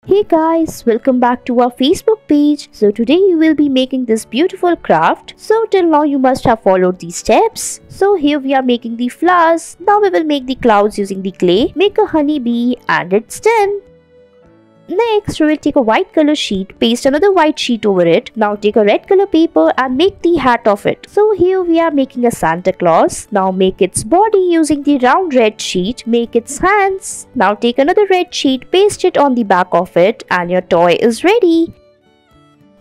Hey guys, welcome back to our Facebook page. So today you will be making this beautiful craft. So till now you must have followed these steps. So here we are making the flowers. Now we will make the clouds using the clay. Make a honeybee and it's done. Next, we will take a white color sheet, paste another white sheet over it. Now take a red color paper and make the hat of it. So here we are making a Santa Claus. Now make its body using the round red sheet. Make its hands. Now take another red sheet, paste it on the back of it and your toy is ready.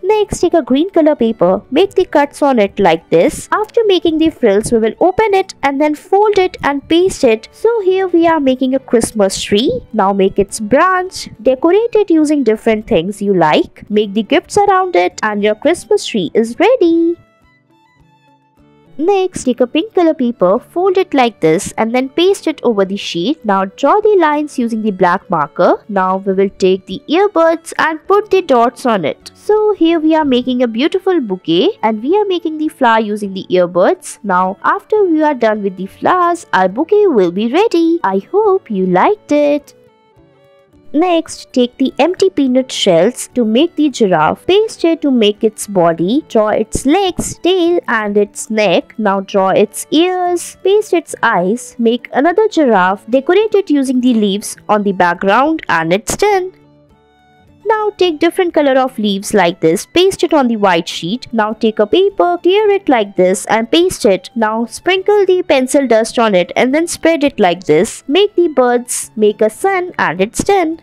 Next, take a green color paper, make the cuts on it like this. After making the frills, we will open it and then fold it and paste it. So here we are making a Christmas tree. Now make its branch, decorate it using different things you like. Make the gifts around it and your Christmas tree is ready. Next, take a pink color paper, fold it like this and then paste it over the sheet. Now draw the lines using the black marker. Now we will take the earbuds and put the dots on it. So here we are making a beautiful bouquet and we are making the flower using the earbuds. Now after we are done with the flowers, our bouquet will be ready. I hope you liked it. Next, take the empty peanut shells to make the giraffe. Paste it to make its body. Draw its legs, tail and its neck. Now draw its ears. Paste its eyes. Make another giraffe. Decorate it using the leaves on the background and it's done. Now take different color of leaves like this, paste it on the white sheet. Now take a paper, tear it like this and paste it. Now sprinkle the pencil dust on it and then spread it like this. Make the birds, make a sun and it's done.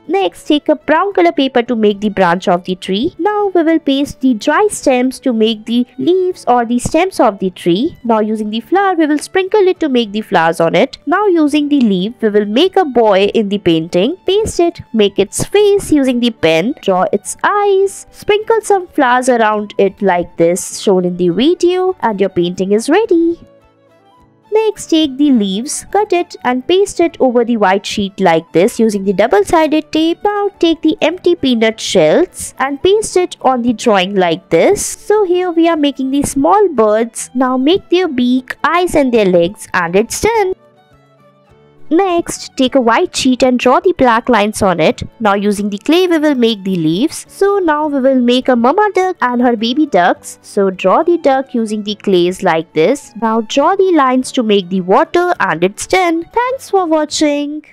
Next, take a brown color paper to make the branch of the tree. Now we will paste the dry stems to make the leaves or the stems of the tree. Now using the flower, we will sprinkle it to make the flowers on it. Now using the leaf, we will make a boy in the painting. Paste it, make its face using the pen. Draw its eyes. Sprinkle some flowers around it like this shown in the video and your painting is ready. Next, take the leaves, cut it and paste it over the white sheet like this using the double-sided tape. Now take the empty peanut shells and paste it on the drawing like this. So here we are making these small birds. Now make their beak, eyes and their legs and it's done. Next, take a white sheet and draw the black lines on it. Now using the clay, we will make the leaves. So now we will make a mama duck and her baby ducks. So draw the duck using the clays like this. Now draw the lines to make the water and it's done. Thanks for watching.